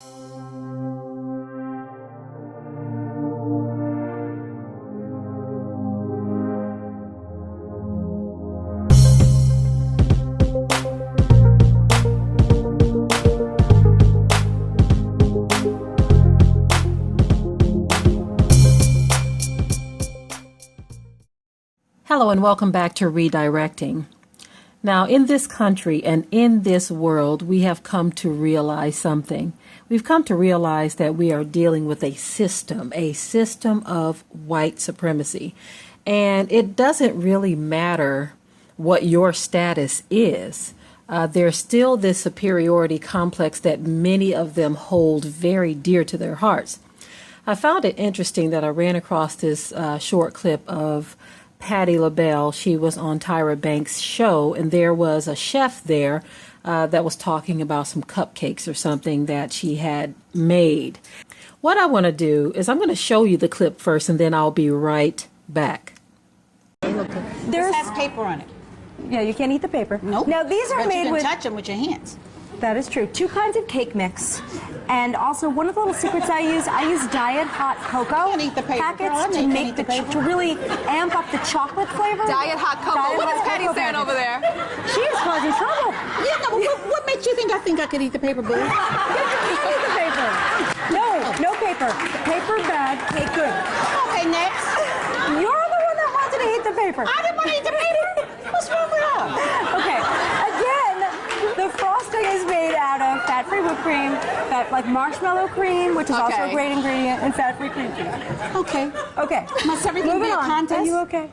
Hello and welcome back to Redirecting. Now, in this country and in this world, we have come to realize something. We've come to realize that we are dealing with a system of white supremacy. And it doesn't really matter what your status is. There's still this superiority complex that many of them hold very dear to their hearts. I found it interesting that I ran across this short clip of Patti LaBelle. She was on Tyra Banks' show, and there was a chef there that was talking about some cupcakes or something that she had made. What I want to do is I'm going to show you the clip first, and then I'll be right back. This has paper on it. Yeah, you can't eat the paper. Nope. Now these are but made you can with. touch them with your hands. That is true. 2 kinds of cake mix, and also one of the little secrets I use diet hot cocoa Can't eat the paper, packets girl. to make to really amp up the chocolate flavor. Diet hot cocoa. What is Patty saying over there? She is causing trouble. Yeah, no, what makes you think I could eat the paper, boo? You can't eat the paper. No paper. Paper bad, cake good. Okay, next. You're the one that wanted to eat the paper. I didn't want to eat the paper. What's wrong with her? Okay, again, the frosting is made out of fat-free whipped cream, like marshmallow cream, which is also a great ingredient, and fat-free cream cheese. Okay. Okay. Must everything Moving be a on. contest? Are you okay?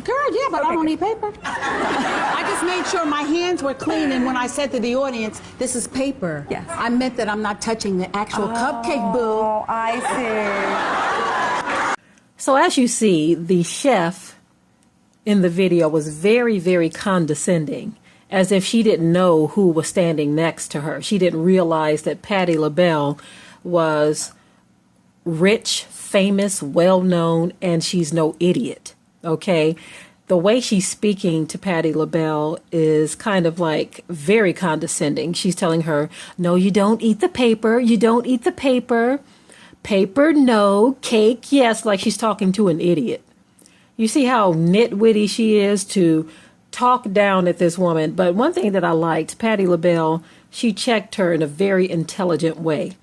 Girl, yeah, but I don't Okay. need paper. I just made sure my hands were clean, and when I said to the audience, this is paper, Yes. I meant that I'm not touching the actual cupcake, boo. Oh, I see. So as you see, the chef in the video was very, very condescending, as if she didn't know who was standing next to her. She didn't realize that Patti LaBelle was rich, famous, well-known, and she's no idiot, okay? The way she's speaking to Patti LaBelle is kind of like very condescending. She's telling her, no, you don't eat the paper. You don't eat the paper. Paper, no. Cake, yes. Like she's talking to an idiot. You see how nitwitty she is to talk down at this woman. But one thing that I liked, Patti LaBelle, she checked her in a very intelligent way.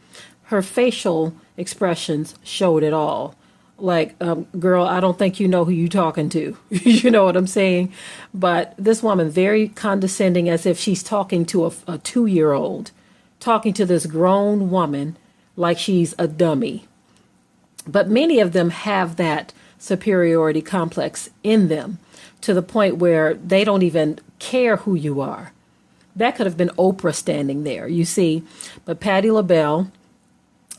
Her facial expressions showed it all. Like, girl, I don't think you know who you're talking to. You know what I'm saying? But this woman, very condescending, as if she's talking to a 2-year-old, talking to this grown woman like she's a dummy. But many of them have that superiority complex in them to the point where they don't even care who you are. That could have been Oprah standing there, you see. But Patti LaBelle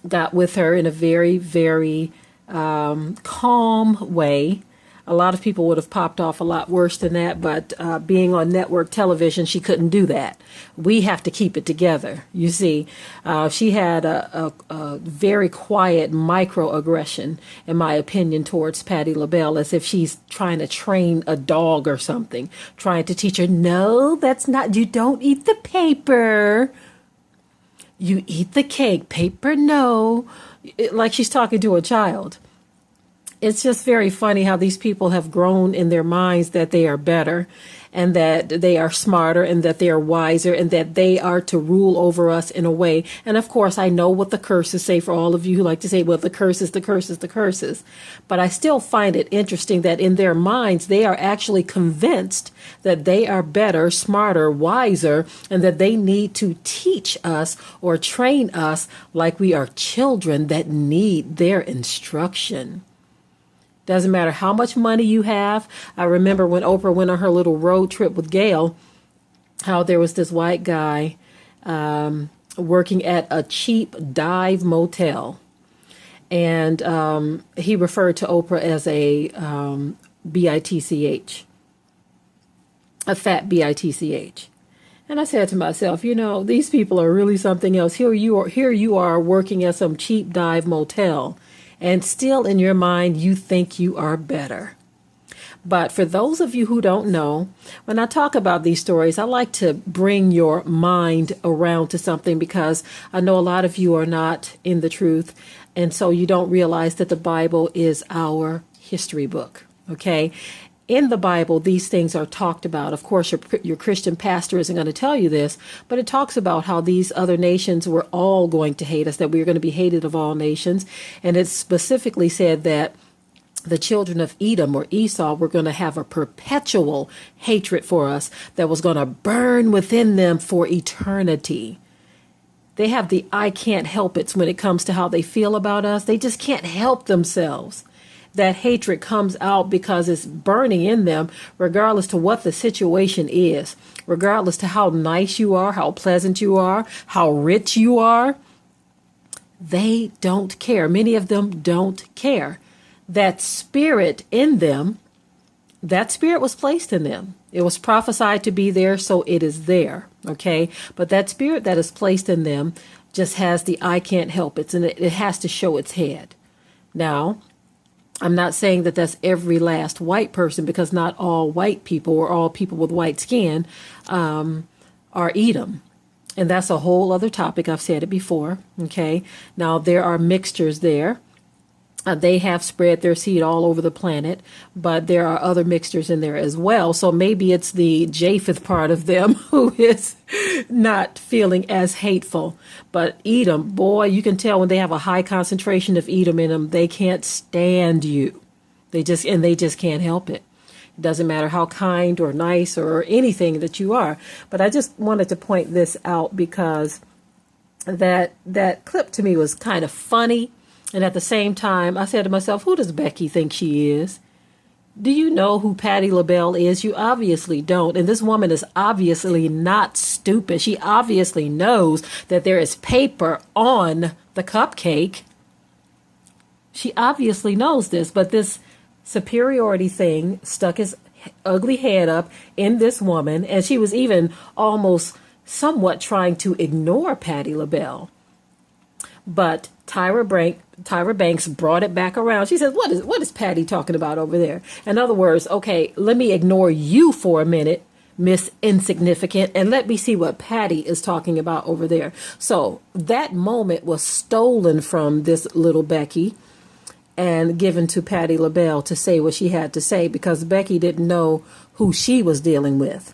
got with her in a very, very calm way. A lot of people would have popped off a lot worse than that, but being on network television, she couldn't do that. We have to keep it together. You see, she had a very quiet microaggression, in my opinion, towards Patti LaBelle, as if she's trying to train a dog or something, trying to teach her, no, that's not, you don't eat the paper. You eat the cake. Paper, no. Like she's talking to a child. It's just very funny how these people have grown in their minds that they are better and that they are smarter and that they are wiser and that they are to rule over us in a way. And of course, I know what the curses say for all of you who like to say, well, the curses, the curses, the curses. But I still find it interesting that in their minds, they are actually convinced that they are better, smarter, wiser, and that they need to teach us or train us like we are children that need their instruction. Doesn't matter how much money you have. I remember when Oprah went on her little road trip with Gail, how there was this white guy working at a cheap dive motel. And he referred to Oprah as a bitch, a fat bitch. And I said to myself, you know, these people are really something else. Here you are working at some cheap dive motel. And still in your mind, you think you are better. But for those of you who don't know, when I talk about these stories, I like to bring your mind around to something because I know a lot of you are not in the truth. And so you don't realize that the Bible is our history book. Okay. In the Bible, these things are talked about. Of course, your Christian pastor isn't going to tell you this, but it talks about how these other nations were all going to hate us, that we are going to be hated of all nations. And it specifically said that the children of Edom or Esau were going to have a perpetual hatred for us that was going to burn within them for eternity. They have the I can't help it when it comes to how they feel about us. They just can't help themselves. That hatred comes out because it's burning in them, regardless to what the situation is, regardless to how nice you are, how pleasant you are, how rich you are. They don't care. Many of them don't care. That spirit in them, that spirit was placed in them. It was prophesied to be there, so it is there. Okay. But that spirit that is placed in them just has the I can't help it, and it has to show its head. Now, I'm not saying that that's every last white person, because not all white people or all people with white skin are Edom. And that's a whole other topic. I've said it before. Okay. Now, there are mixtures there. They have spread their seed all over the planet, but there are other mixtures in there as well. So maybe it's the Japheth part of them who is not feeling as hateful. But Edom, boy, you can tell when they have a high concentration of Edom in them, they can't stand you. They just can't help it. It doesn't matter how kind or nice or anything that you are. But I just wanted to point this out because that clip to me was kind of funny. And at the same time, I said to myself, who does Becky think she is? Do you know who Patti LaBelle is? You obviously don't. And this woman is obviously not stupid. She obviously knows that there is paper on the cupcake. She obviously knows this, but this superiority thing stuck his ugly head up in this woman. And she was even almost somewhat trying to ignore Patti LaBelle. But Tyra Banks brought it back around. She says, what is Patti talking about over there? In other words, okay, let me ignore you for a minute, Miss Insignificant, and let me see what Patti is talking about over there. So that moment was stolen from this little Becky and given to Patti LaBelle to say what she had to say, because Becky didn't know who she was dealing with.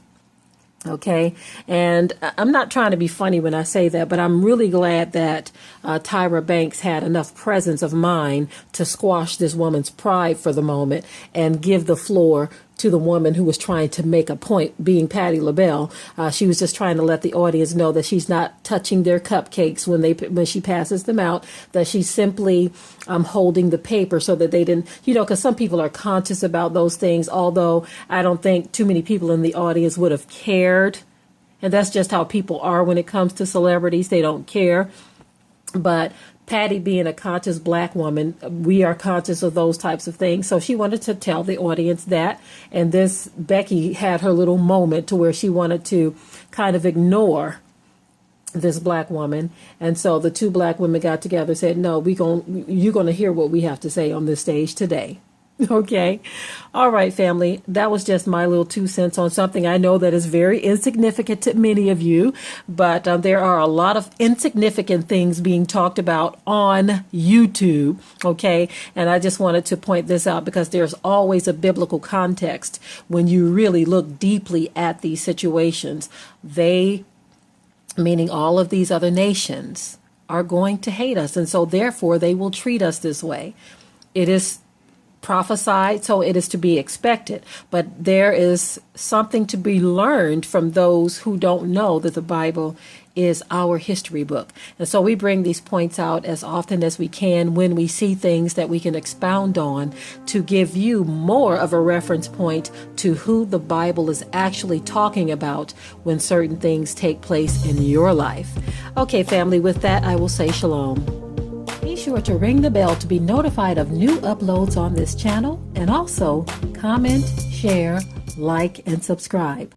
Okay. And I'm not trying to be funny when I say that, but I'm really glad that Tyra Banks had enough presence of mind to squash this woman's pride for the moment and give the floor to the woman who was trying to make a point, being Patti LaBelle. She was just trying to let the audience know that she's not touching their cupcakes when she passes them out, that she's simply holding the paper so that they didn't, because some people are conscious about those things, although I don't think too many people in the audience would have cared. And that's just how people are when it comes to celebrities. They don't care. But Patti, being a conscious black woman, we are conscious of those types of things. So she wanted to tell the audience that. And this Becky had her little moment to where she wanted to kind of ignore this black woman. And so the two black women got together and said, no, you're going to hear what we have to say on this stage today. Okay. All right, family. That was just my little 2 cents on something I know that is very insignificant to many of you, but there are a lot of insignificant things being talked about on YouTube. Okay. And I just wanted to point this out because there's always a biblical context when you really look deeply at these situations. They, meaning all of these other nations, are going to hate us. And so therefore they will treat us this way. It is prophesied, so it is to be expected. But there is something to be learned from those who don't know that the Bible is our history book. And so we bring these points out as often as we can when we see things that we can expound on to give you more of a reference point to who the Bible is actually talking about when certain things take place in your life. Okay, family, with that, I will say shalom. Be sure to ring the bell to be notified of new uploads on this channel, and also comment, share, like, and subscribe.